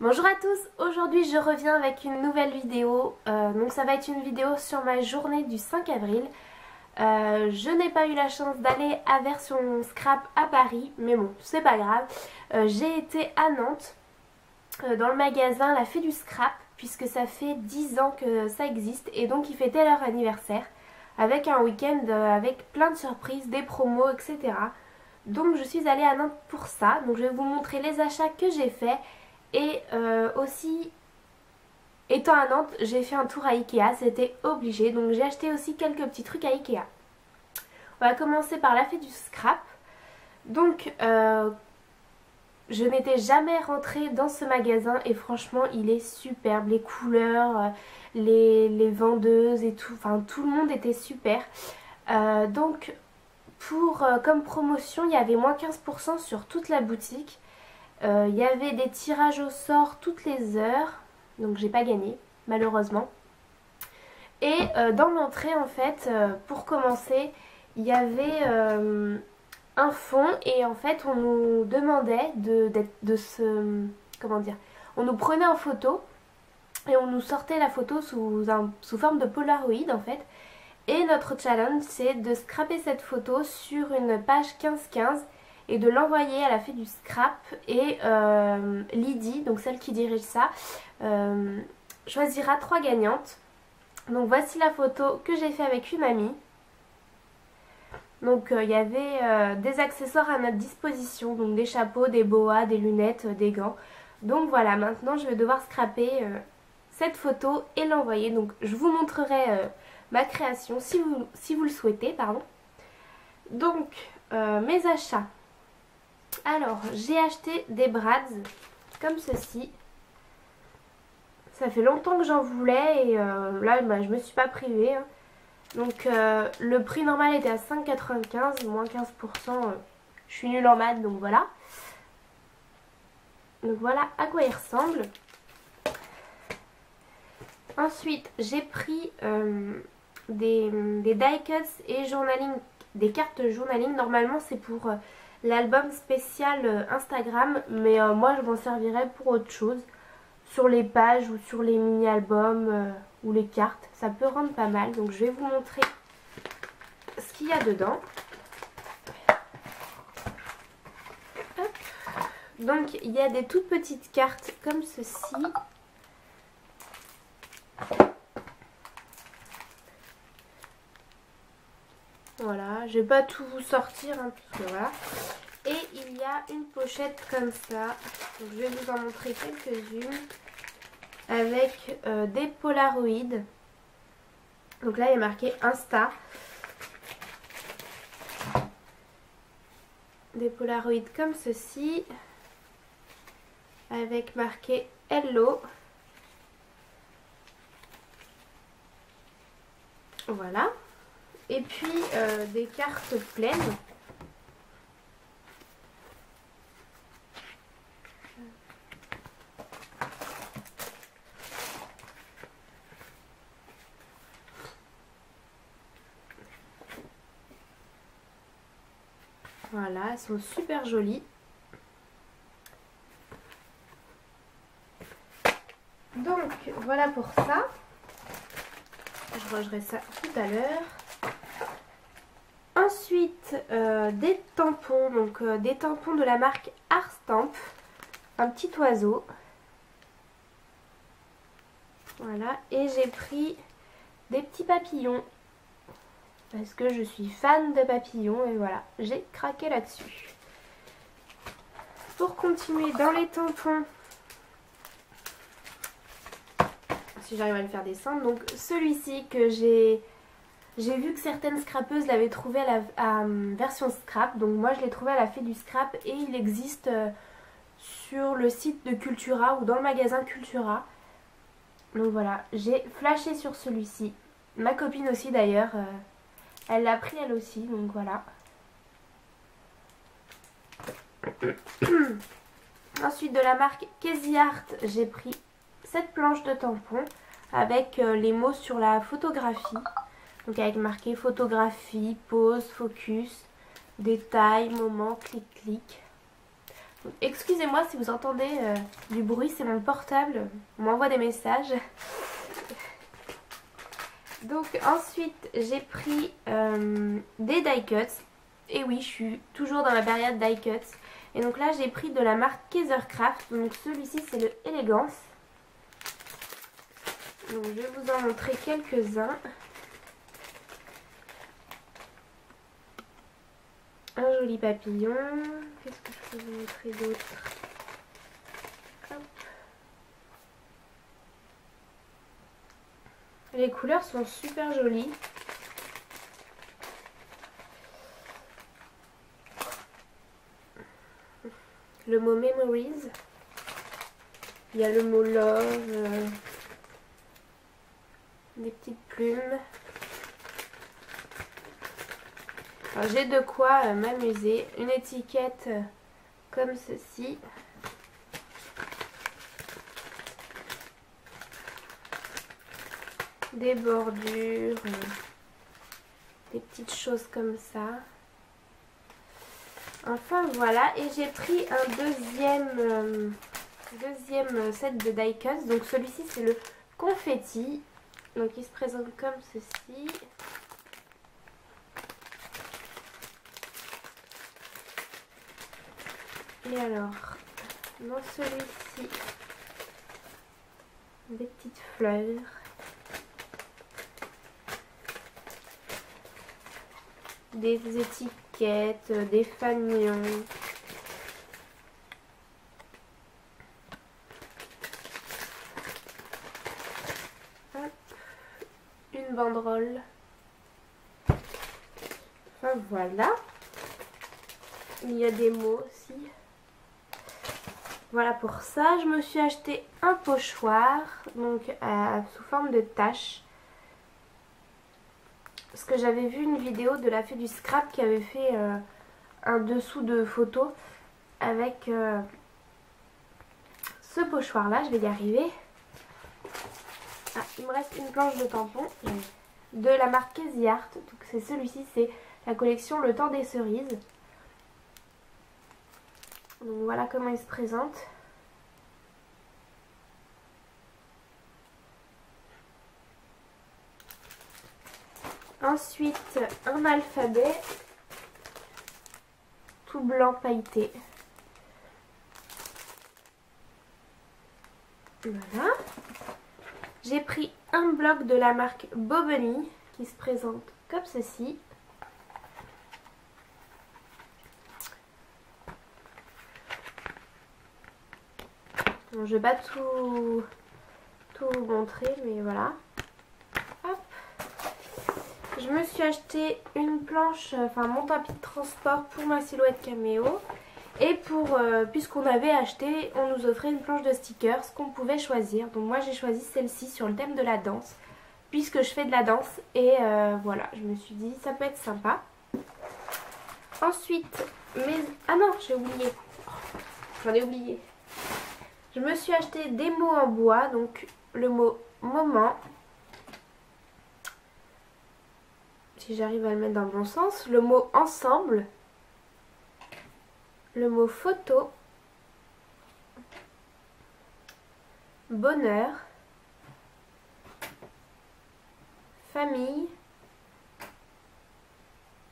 Bonjour à tous, aujourd'hui je reviens avec une nouvelle vidéo, donc ça va être une vidéo sur ma journée du 5 avril. Je n'ai pas eu la chance d'aller à Version Scrap à Paris, mais bon, c'est pas grave. J'ai été à Nantes, dans le magasin La Fée du Scrap, puisque ça fait 10 ans que ça existe, et donc ils fêtaient leur anniversaire, avec un week-end avec plein de surprises, des promos, etc. Donc je suis allée à Nantes pour ça, donc je vais vous montrer les achats que j'ai faits. Et aussi, étant à Nantes, j'ai fait un tour à Ikea, c'était obligé. Donc j'ai acheté aussi quelques petits trucs à Ikea. On va commencer par La Fée du Scrap. Donc je n'étais jamais rentrée dans ce magasin et franchement il est superbe. Les couleurs, les vendeuses et tout, enfin tout le monde était super. Donc comme promotion, il y avait moins 15% sur toute la boutique. Il y avait des tirages au sort toutes les heures, donc j'ai pas gagné malheureusement. Et dans l'entrée en fait, pour commencer, il y avait un fond et en fait on nous demandait comment dire, on nous prenait en photo et on nous sortait la photo sous forme de Polaroid en fait. Et notre challenge c'est de scraper cette photo sur une page 15-15 et de l'envoyer à La Fée du Scrap. Et Lydie, donc celle qui dirige ça, choisira 3 gagnantes. Donc voici la photo que j'ai fait avec une amie. Donc il y avait des accessoires à notre disposition, donc des chapeaux, des boas, des lunettes, des gants. Donc voilà, maintenant je vais devoir scraper cette photo et l'envoyer. Donc je vous montrerai ma création si vous le souhaitez, pardon. Donc mes achats. Alors j'ai acheté des brads comme ceci. Ça fait longtemps que j'en voulais et là je me suis pas privée. Hein. Donc le prix normal était à 5,95, moins 15%. Je suis nulle en maths donc voilà. Donc voilà à quoi il ressemble. Ensuite j'ai pris des die cuts et journaling, des cartes journaling. Normalement c'est pour l'album spécial Instagram, mais moi je m'en servirai pour autre chose. Sur les pages ou sur les mini-albums ou les cartes, ça peut rendre pas mal. Donc je vais vous montrer ce qu'il y a dedans. Hop. Donc il y a des toutes petites cartes comme ceci. Voilà, je vais pas tout vous sortir, hein, parce que voilà. Et il y a une pochette comme ça. Donc je vais vous en montrer quelques-unes. Avec des Polaroids. Donc là il est marqué Insta. Des Polaroids comme ceci. Avec marqué Hello. Voilà. Et puis des cartes pleines. Voilà, elles sont super jolies. Donc voilà pour ça. Je rangerai ça tout à l'heure. Ensuite des tampons, donc des tampons de la marque Arstamp. Un petit oiseau. Voilà, et j'ai pris des petits papillons. Parce que je suis fan de papillons et voilà, j'ai craqué là-dessus. Pour continuer dans les tampons, si j'arrive à le faire descendre, donc celui-ci que j'ai vu que certaines scrapeuses l'avaient trouvé à Version Scrap. Donc moi je l'ai trouvé à La Fée du Scrap et il existe sur le site de Cultura ou dans le magasin Cultura. Donc voilà, j'ai flashé sur celui-ci. Ma copine aussi d'ailleurs. Elle l'a pris elle aussi, donc voilà. Ensuite de la marque Casey Art, j'ai pris cette planche de tampons avec les mots sur la photographie. Donc avec marqué photographie, pause, focus, détail, moment, clic, clic. Excusez-moi si vous entendez du bruit, c'est mon portable, on m'envoie des messages. Donc ensuite j'ai pris des die cuts. Et oui, je suis toujours dans la période die cuts. Et donc là j'ai pris de la marque Kaisercraft. Donc celui-ci c'est le Elegance. Donc je vais vous en montrer quelques-uns. Un joli papillon. Qu'est-ce que je peux vous montrer d'autre? Hop. Les couleurs sont super jolies. Le mot Memories. Il y a le mot Love. Des petites plumes. J'ai de quoi m'amuser. Une étiquette comme ceci. Des bordures. Des petites choses comme ça. Enfin voilà. Et j'ai pris un deuxième set de die cuts. Donc celui-ci c'est le confetti. Donc il se présente comme ceci. Et alors, dans celui-ci, des petites fleurs. Des étiquettes, des fanions. Hop, une banderole. Enfin voilà. Il y a des mots aussi. Voilà pour ça. Je me suis acheté un pochoir, donc sous forme de tache. Parce que j'avais vu une vidéo de la fée du scrap qui avait fait un dessous de photo avec ce pochoir là. Je vais y arriver. Ah, il me reste une planche de tampon de la marque Crazy Art. Donc c'est celui-ci, c'est la collection Le Temps des Cerises. Donc voilà comment il se présente. Ensuite, un alphabet tout blanc pailleté. Voilà. J'ai pris un bloc de la marque Bobony qui se présente comme ceci. Bon, je vais pas tout vous montrer, mais voilà. Hop. Je me suis acheté une planche, enfin mon tapis de transport pour ma silhouette caméo. Et puisqu'on avait acheté, on nous offrait une planche de stickers qu'on pouvait choisir. Donc moi j'ai choisi celle-ci sur le thème de la danse, puisque je fais de la danse. Et voilà, je me suis dit ça peut être sympa. Ensuite, ah non, j'ai oublié. J'en ai oublié. Je me suis acheté des mots en bois, donc le mot moment. Si j'arrive à le mettre dans le bon sens. Le mot ensemble. Le mot photo. Bonheur. Famille.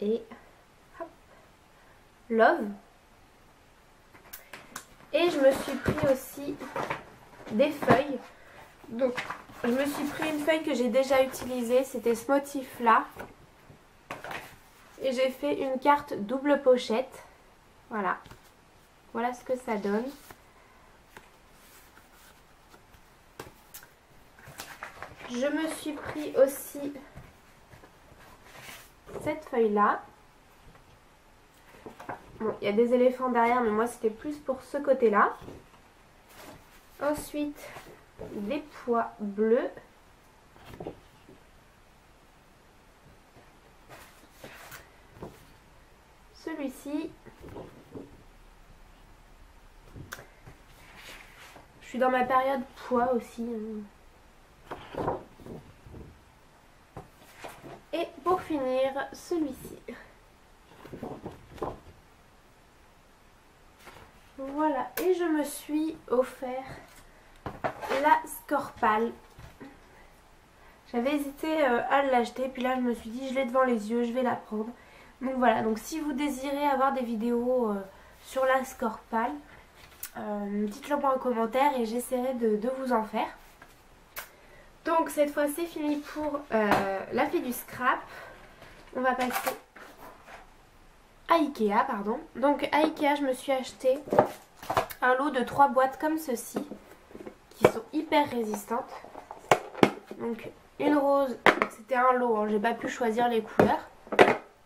Et hop, love. Et je me suis pris aussi des feuilles. Donc je me suis pris une feuille que j'ai déjà utilisée. C'était ce motif là. Et j'ai fait une carte double pochette. Voilà. Voilà ce que ça donne. Je me suis pris aussi cette feuille là. Bon, il y a des éléphants derrière, mais moi c'était plus pour ce côté-là. Ensuite, des pois bleus. Celui-ci. Je suis dans ma période pois aussi. Et pour finir, celui-ci. Voilà, et je me suis offert la Scorpal. J'avais hésité à l'acheter, puis là je me suis dit je l'ai devant les yeux, je vais la prendre. Donc voilà, donc si vous désirez avoir des vidéos sur la Scorpal, dites-le moi en commentaire et j'essaierai de vous en faire. Donc cette fois c'est fini pour la fée du scrap. On va passer à Ikea, pardon. Donc à Ikea je me suis acheté un lot de 3 boîtes comme ceci, qui sont hyper résistantes. Donc une rose, c'était un lot, hein, j'ai pas pu choisir les couleurs.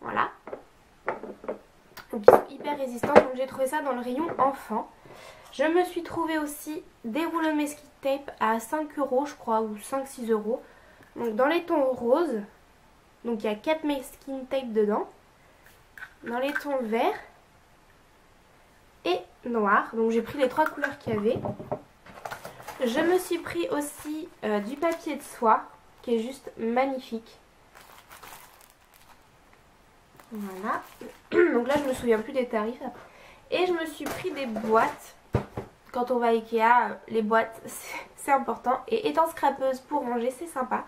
Voilà. Donc ils sont hyper résistants, donc j'ai trouvé ça dans le rayon enfant. Je me suis trouvé aussi des rouleaux de masking tape à 5 € je crois, ou 5-6 €. Donc dans les tons roses, donc il y a 4 masking tape dedans. Dans les tons verts et noirs, donc j'ai pris les 3 couleurs qu'il y avait. Je me suis pris aussi du papier de soie qui est juste magnifique. Voilà. Donc là je me souviens plus des tarifs. Et je me suis pris des boîtes. Quand on va à Ikea, les boîtes c'est important. Et étant scrapeuse pour ranger, c'est sympa.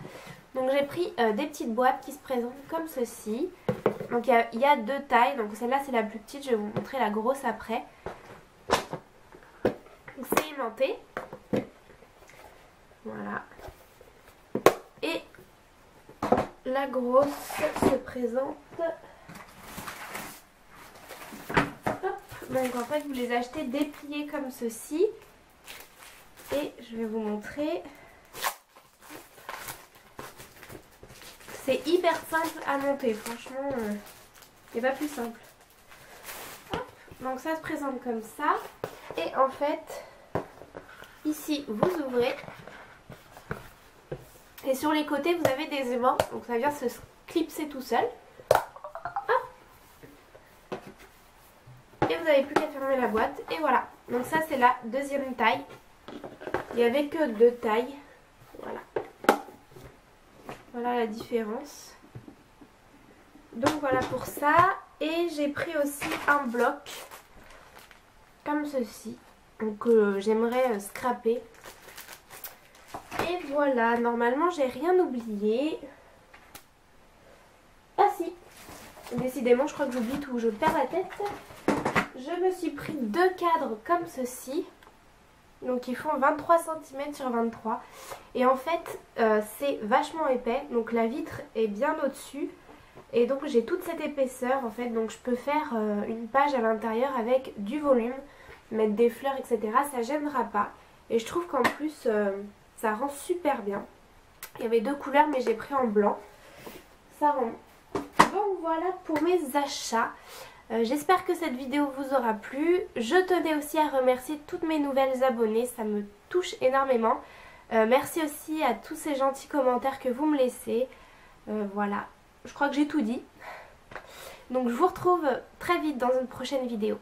Donc j'ai pris des petites boîtes qui se présentent comme ceci. Donc il y a 2 tailles. Donc celle-là c'est la plus petite, je vais vous montrer la grosse après. C'est aimanté. Voilà. Et la grosse se présente. Hop. Donc en fait vous les achetez dépliés comme ceci. Et je vais vous montrer. C'est hyper simple à monter, franchement, il n'y a pas plus simple. Hop. Donc ça se présente comme ça. Et en fait, ici vous ouvrez. Et sur les côtés vous avez des aimants, donc ça vient se clipser tout seul. Hop. Et vous n'avez plus qu'à fermer la boîte. Et voilà, donc ça c'est la deuxième taille. Il n'y avait que 2 tailles. Voilà. Voilà la différence. Donc voilà pour ça. Et j'ai pris aussi un bloc comme ceci. Donc j'aimerais scraper. Et voilà, normalement j'ai rien oublié. Ah si, décidément je crois que j'oublie tout, je perds la tête. Je me suis pris 2 cadres comme ceci. Donc ils font 23 cm sur 23. Et en fait c'est vachement épais. Donc la vitre est bien au-dessus. Et donc j'ai toute cette épaisseur en fait. Donc je peux faire une page à l'intérieur avec du volume. Mettre des fleurs etc. Ça gênera pas. Et je trouve qu'en plus ça rend super bien. Il y avait 2 couleurs mais j'ai pris en blanc. Ça rend. Donc voilà pour mes achats. J'espère que cette vidéo vous aura plu. Je tenais aussi à remercier toutes mes nouvelles abonnées, ça me touche énormément. Merci aussi à tous ces gentils commentaires que vous me laissez. Voilà, je crois que j'ai tout dit. Donc je vous retrouve très vite dans une prochaine vidéo.